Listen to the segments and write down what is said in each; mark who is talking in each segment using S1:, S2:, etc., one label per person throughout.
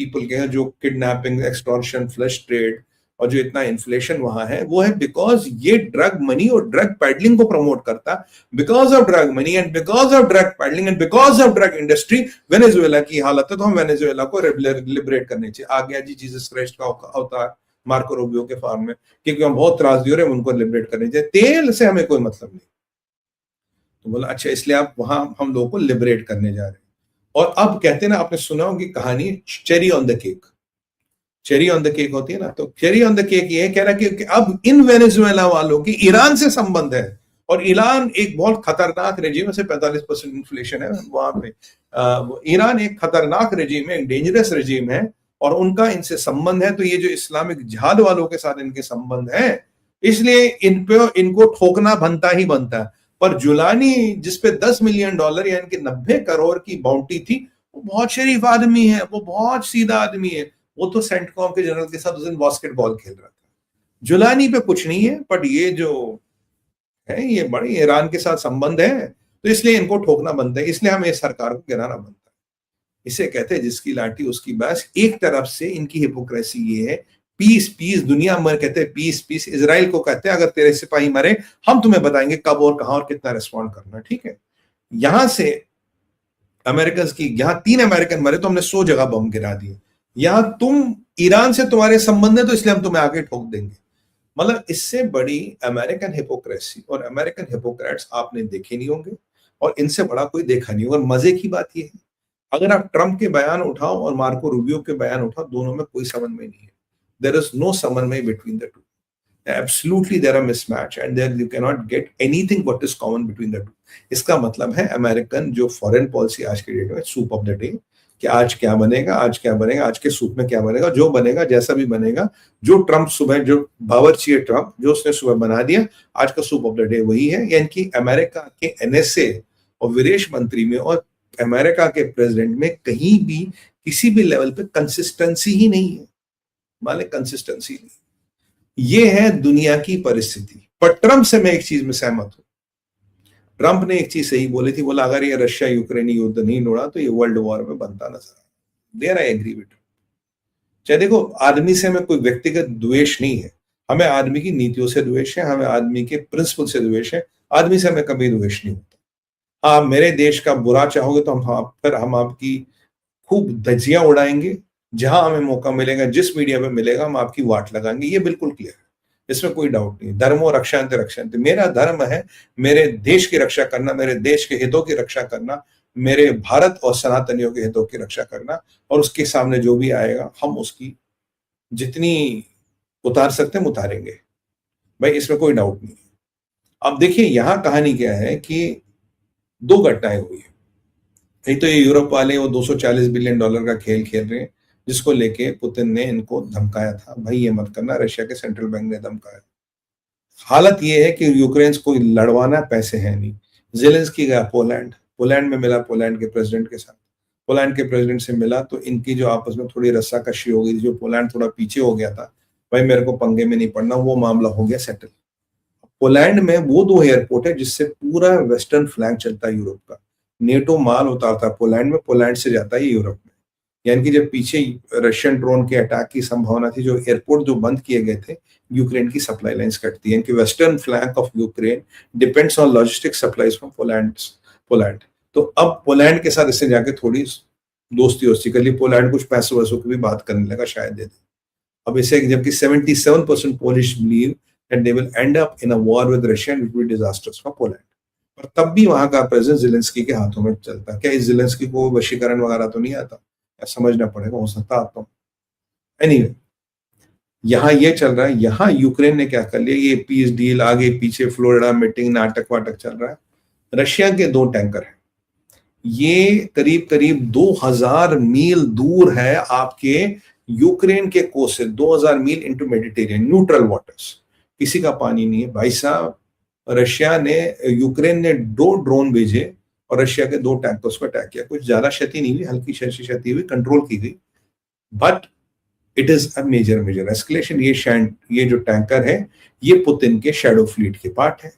S1: People के हैं, जो किडनैपिंग, एक्सटॉर्शन, फ्लश ट्रेड और जो इतना इन्फ्लेशन वहां है, वो है बिकॉज ये ड्रग मनी और ड्रग पैडलिंग को प्रमोट करता। Because of drug money and because of drug paddling and because of drug industry Venezuela की हालत है। तो हम वेनेजुएला को लिबरेट करने चाहिए। आ गया जी जीसस क्राइस्ट का अवतार मार्को रूबियो के फॉर्म में, क्योंकि हम बहुत त्रास दे रहे हैं, उनको लिबरेट करने चाहिए। तेल से हमें कोई मतलब नहीं। तो बोला अच्छा, इसलिए आप वहां हम लोगों को लिबरेट करने जा रहे हैं। और अब कहते हैं ना, आपने सुना होगी कहानी cherry on the cake. Cherry on the cake होती है ना, तो चेरी ऑन द केक ये कह रहा है कि अब इन वेनेजुएला वालों की ईरान से संबंध है, और ईरान एक बहुत खतरनाक रेजिम है, 45% इन्फ्लेशन है वहां पे। ईरान एक खतरनाक रेजिम है, एक डेंजरस रेजिम है, और उनका इनसे संबंध है। तो ये जो इस्लामिक जिहाद वालों के साथ इनके संबंध है, इसलिए इन पे इनको ठोकना बनता ही बनता है। पर जुलानी जिसपे $10 मिलियन यानी कि 90 करोड़ की बाउंटी थी, वो बहुत शरीफ आदमी है, वो बहुत सीधा आदमी है। वो तो सेंटकॉम के जनरल के साथ उस दिन बास्केटबॉल खेल रहा था। जुलानी पे कुछ नहीं है, बट ये जो है ये बड़ी ईरान के साथ संबंध है, तो इसलिए इनको ठोकना बनता है, इसलिए हमें सरकार को गिराना बनता है। इसे कहते हैं जिसकी लाठी उसकी बास। एक तरफ से इनकी हिपोक्रेसी ये है, पीस पीस, दुनिया में कहते हैं पीस पीस। इजराइल को कहते हैं अगर तेरे सिपाही मरे, हम तुम्हें बताएंगे कब और कहां और कितना रिस्पॉन्ड करना, ठीक है। यहां से अमेरिकन की, यहां 3 अमेरिकन मरे तो हमने 100 जगह बम गिरा दिए। यहां तुम ईरान से तुम्हारे संबंध है, तो इसलिए हम तुम्हें आगे ठोक देंगे। मतलब इससे बड़ी अमेरिकन हिपोक्रेसी और अमेरिकन हिपोक्रेट्स आपने देखे नहीं होंगे, और इनसे बड़ा कोई देखा नहीं होगा। और मजे की बात यह है, अगर आप ट्रंप के बयान उठाओ और मार्को रूबियो के बयान उठाओ, दोनों में कोई समन्वय नहीं है। देयर इज नो समन्वय between the two. Absolutely there are mismatch and there you cannot get anything what is common between the two. इसका मतलब है अमेरिकन जो फॉरेन पॉलिसी आज के डेट में सूप ऑफ द डे, कि आज क्या बनेगा, आज क्या बनेगा, आज के सूप में क्या बनेगा, जो बनेगा जैसा भी बनेगा, जो ट्रंप सुबह, जो बावर्ची है ट्रंप, जो उसने सुबह बना दिया, आज का सूप ऑफ द डे वही है। यानी कि अमेरिका के NSA और विदेश मंत्री में और अमेरिका के प्रेसिडेंट में कहीं भी किसी भी लेवल पे कंसिस्टेंसी ही नहीं है। माने कंसिस्टेंसी नहीं। ये है दुनिया की परिस्थिति। पर ट्रंप से मैं एक चीज में सहमत हूं। ट्रंप ने एक चीज सही बोली थी, बोला अगर ये रशिया यूक्रेन युद्ध नहीं लड़ा तो ये वर्ल्ड वॉर में बनता नजर आए। There I agree with. चाहे देखो, आदमी से हमें कोई व्यक्तिगत द्वेष नहीं है, हमें आदमी की नीतियों से द्वेष है, हमें आदमी के प्रिंसिपल से द्वेष है। आदमी से हमें कभी द्वेष नहीं होता। आप मेरे देश का बुरा चाहोगे तो हम आपकी खूब धज्जियां उड़ाएंगे, जहां हमें मौका मिलेगा, जिस मीडिया में मिलेगा, हम आपकी वाट लगाएंगे। ये बिल्कुल क्लियर है, इसमें कोई डाउट नहीं। धर्मो रक्षांत रक्षांत, मेरा धर्म है मेरे देश की रक्षा करना, मेरे देश के हितों की रक्षा करना, मेरे भारत और सनातनियों के हितों की रक्षा करना, और उसके सामने जो भी आएगा हम उसकी जितनी उतार सकते हैं उतारेंगे भाई, इसमें कोई डाउट नहीं है। अब देखिए यहां कहानी क्या है कि 2 घटनाएं हुई है। एक तो ये यूरोप वाले वो $240 बिलियन का खेल खेल रहे हैं, जिसको लेके पुतिन ने इनको धमकाया था, भाई ये मत करना, रशिया के सेंट्रल बैंक ने धमकाया। हालत ये है कि यूक्रेन को लड़वाना, पैसे है नहीं। जेलेंस्की गया पोलैंड में मिला पोलैंड के प्रेसिडेंट के साथ। पोलैंड के प्रेसिडेंट से मिला तो इनकी जो आपस में थोड़ी रस्साकशी हो गई, जो पोलैंड थोड़ा पीछे हो गया था, भाई मेरे को पंगे में नहीं पड़ना, वो मामला हो गया सेटल। पोलैंड में वो 2 एयरपोर्ट है जिससे पूरा वेस्टर्न फ्लैंक चलता है यूरोप का। नेटो माल उतारता है पोलैंड में, पोलैंड से जाता है यूरोप में। यानी कि जब पीछे रशियन ड्रोन के अटैक की संभावना थी, जो एयरपोर्ट जो बंद किए गए थे, यूक्रेन की सप्लाई लाइंस कटती है कि western flank of Ukraine depends on logistic supplies from Poland. तो अब पोलैंड के साथ इससे जाके थोड़ी दोस्ती कर ली। पोलैंड कुछ पैसों वैसों की भी बात करने लगा, शायद दे दे। अब इसे जबकि 77% Polish believe that they will and up in a war with Russia, it will be disasters for Poland. पर तब भी वहां का प्रेजेंस जेलेंस्की के हाथों में चलता। क्या इस जेलेंस्की को वशीकरण वगैरह तो नहीं आता? समझना पड़ेगा, हो सकता आता हूं। एनीवे, यहां ये चल रहा है। यहां यूक्रेन ने क्या कर लिया, ये पीस डील आगे पीछे, फ्लोरिडा मीटिंग, नाटक वाटक चल रहा है। रशिया के 2 टैंकर हैं, ये करीब करीब 2000 मील दूर है आपके यूक्रेन के कोस्ट से, 2000 मील इनटू मेडिटेरियन न्यूट्रल वाटर्स, किसी का पानी नहीं है भाई साहब। रशिया ने, यूक्रेन ने 2 ड्रोन भेजे और रशिया के 2 टैंकर्स को अटैक किया। कुछ ज्यादा क्षति नहीं हुई, हल्की क्षति हुई, कंट्रोल की गई, but it is a major escalation. ये जो टैंकर है, ये पुतिन के शैडो फ्लीट के पार्ट है,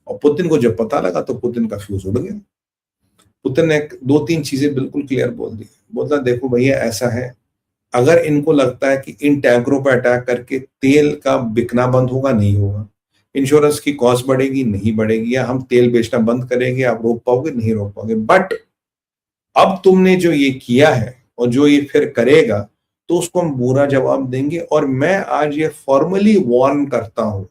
S1: और पुतिन को जब पता लगा तो पुतिन का फ्यूज उड़ गया। पुतिन ने 2-3 चीजें बिल्कुल क्लियर बोल दी। बोलता देखो भैया ऐसा है, अगर इनको लगता है कि इन टैंकरों पर अटैक करके तेल का बिकना बंद होगा, नहीं होगा। इंश्योरेंस की कॉस्ट बढ़ेगी, नहीं बढ़ेगी। या हम तेल बेचना बंद करेंगे, आप रोक पाओगे, नहीं रोक पाओगे। बट अब तुमने जो ये किया है और जो ये फिर करेगा, तो उसको हम बुरा जवाब देंगे। और मैं आज ये फॉर्मली वार्न करता हूं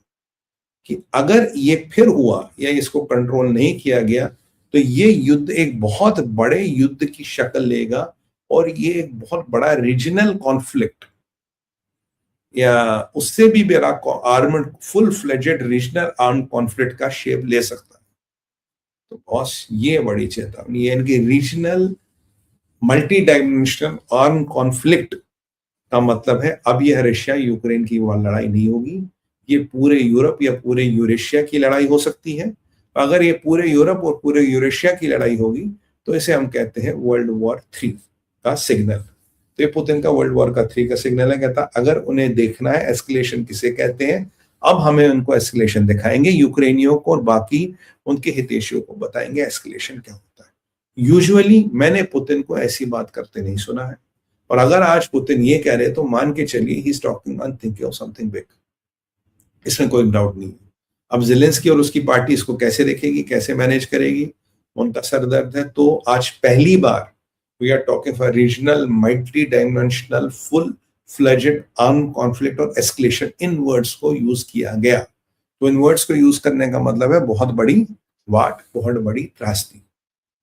S1: कि अगर ये फिर हुआ या इसको कंट्रोल नहीं किया गया, तो ये युद्ध एक बहुत बड़े युद्ध की शक्ल लेगा और ये एक बहुत बड़ा रीजनल कॉन्फ्लिक्ट या उससे भी बड़ा armed full fledged regional arm conflict का शेप ले सकता है। तो बॉस, ये बड़ी चेतावनी है इनकी। Regional multi dimensional arm conflict का मतलब है अब यह रशिया यूक्रेन की लड़ाई नहीं होगी, ये पूरे यूरोप या पूरे यूरेशिया की लड़ाई हो सकती है। अगर ये पूरे यूरोप और पूरे यूरेशिया की लड़ाई होगी, तो इसे हम कहते हैं वर्ल्ड वॉर 3 का सिग्नल। तो ये पुतिन का वर्ल्ड वॉर का 3 का सिग्नल है। कहता अगर उन्हें देखना है एस्केलेशन किसे कहते हैं, अब हमें उनको एस्केलेशन दिखाएंगे, यूक्रेनियों को और बाकी उनके हितैषियों को बताएंगे एस्केलेशन क्या होता है। यूजुअली मैंने पुतिन को ऐसी बात करते नहीं सुना है, और अगर आज पुतिन ये कह रहे तो मान के चलिए he is talking on thinking of something big, इसमें कोई डाउट नहीं है। अब ज़ेलेंस्की और उसकी पार्टी इसको कैसे देखेगी, कैसे मैनेज करेगी, उनका सरदर्द है। तो आज पहली बार we are talking for regional multi dimensional full fledged arm conflict और एस्केलेशन, इन वर्ड्स को यूज किया गया। तो इन वर्ड्स को यूज करने का मतलब है बहुत बड़ी वाट, बहुत बड़ी त्रासदी।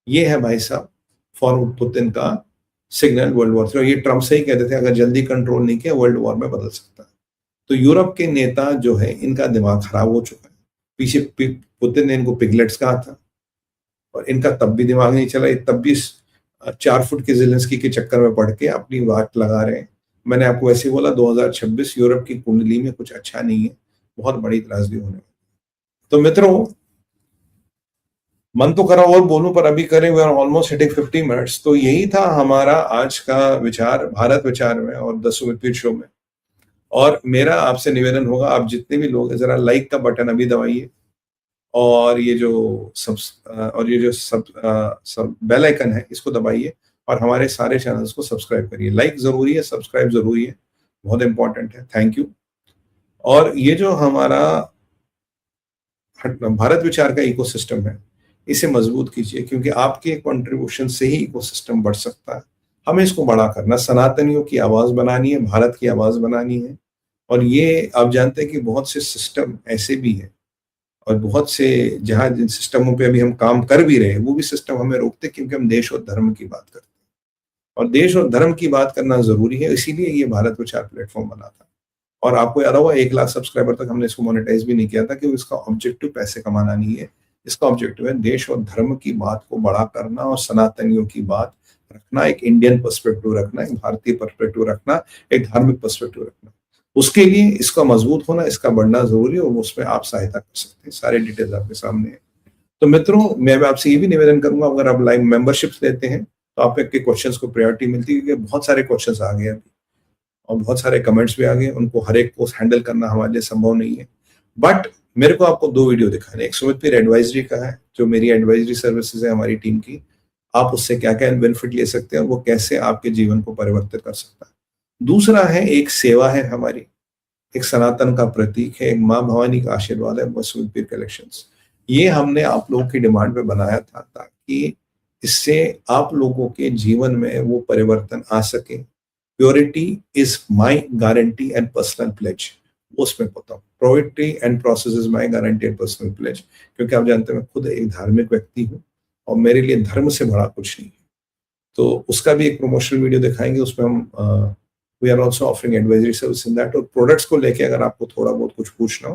S1: ये है भाई साहब फॉर पुतिन का सिग्नल वर्ल्ड वॉर 3। ये ट्रम्प से ही कहते थे अगर जल्दी कंट्रोल नहीं किया वर्ल्ड वॉर में बदल सकता है। तो यूरोप के नेता जो है इनका दिमाग खराब हो चुका है। पीछे पुतिन ने इनको पिगलेट्स कहा था और इनका तब भी दिमाग नहीं चला, तब भी 4 फुट के ज़ेलेंस्की के चक्कर में पड़ के अपनी बात लगा रहे हैं। मैंने आपको वैसे बोला 2026 यूरोप की कुंडली में कुछ अच्छा नहीं है, बहुत बड़ी त्रासदी होने वाली। तो मित्रों, मन तो करा और बोलूं पर अभी करें, we are almost hitting 50 minutes. तो यही था हमारा आज का विचार भारत विचार में और द सुमित शो में। और मेरा आपसे निवेदन होगा, आप जितने भी लोग हैं जरा लाइक का बटन अभी दबाइए और ये जो सब बेल आइकन है इसको दबाइए और हमारे सारे चैनल्स को सब्सक्राइब करिए। लाइक जरूरी है, सब्सक्राइब जरूरी है, बहुत इंपॉर्टेंट है। Thank you. और ये जो हमारा भारत विचार का इकोसिस्टम है, इसे मजबूत कीजिए, क्योंकि आपके कंट्रीब्यूशन से ही इकोसिस्टम बढ़ सकता है। हमें इसको बड़ा करना, सनातनियों की आवाज बनानी है, भारत की आवाज बनानी है। और ये आप जानते हैं कि बहुत से सिस्टम ऐसे भी हैं और बहुत से जहां जिन सिस्टमों पे अभी हम काम कर भी रहे हैं वो भी सिस्टम हमें रोकते, क्योंकि हम देश और धर्म की बात करते हैं और देश और धर्म की बात करना जरूरी है। इसीलिए ये भारत विचार प्लेटफॉर्म बना था। और आपको याद होगा 1 लाख सब्सक्राइबर तक हमने इसको मोनेटाइज भी नहीं किया था, क्योंकि इसका ऑब्जेक्टिव पैसे कमाना नहीं है। इसका ऑब्जेक्टिव है देश और धर्म की बात को बड़ा करना और सनातनियों की बात रखना, एक इंडियन पर्सपेक्टिव रखना, एक भारतीय पर्सपेक्टिव रखना, एक धार्मिक पर्सपेक्टिव रखना। उसके लिए इसका मजबूत होना, इसका बढ़ना जरूरी है और उसमें आप सहायता कर सकते हैं। सारे डिटेल्स आपके सामने है। तो मित्रों, मैं आपसे ये भी निवेदन करूंगा, अगर आप लाइव मेंबरशिप्स लेते हैं तो आपके क्वेश्चंस को प्रायोरिटी मिलती है, क्योंकि बहुत सारे क्वेश्चंस आ गए अभी और बहुत सारे कमेंट्स भी आ गए, उनको हर एक को हैंडल करना हमारे लिए संभव नहीं है। बट मेरे को आपको 2 वीडियो दिखाने, एक सुमित पीर एडवाइजरी का है, जो मेरी एडवाइजरी सर्विसेज है हमारी टीम की, आप उससे क्या क्या बेनिफिट ले सकते हैं और वो कैसे आपके जीवन को परिवर्तित कर सकता है। दूसरा है एक सेवा है हमारी, एक सनातन का प्रतीक है, एक माँ भवानी का आशीर्वाद है, सुमित पीर कलेक्शंस। ये हमने आप लोगों की डिमांड पे बनाया था ताकि इससे आप लोगों के जीवन में वो परिवर्तन आ सके। Purity is my guarantee and personal pledge, उसमें होता हूँ। Purity and process is my guarantee and personal pledge, क्योंकि आप जानते हैं मैं खुद एक धार्मिक व्यक्ति हूँ और मेरे लिए धर्म से बड़ा कुछ नहीं है। तो उसका भी एक प्रमोशनल वीडियो दिखाएंगे, उसमें हम we are also offering advisory service in that. और प्रोडक्ट्स को लेके अगर आपको थोड़ा बहुत कुछ पूछना हो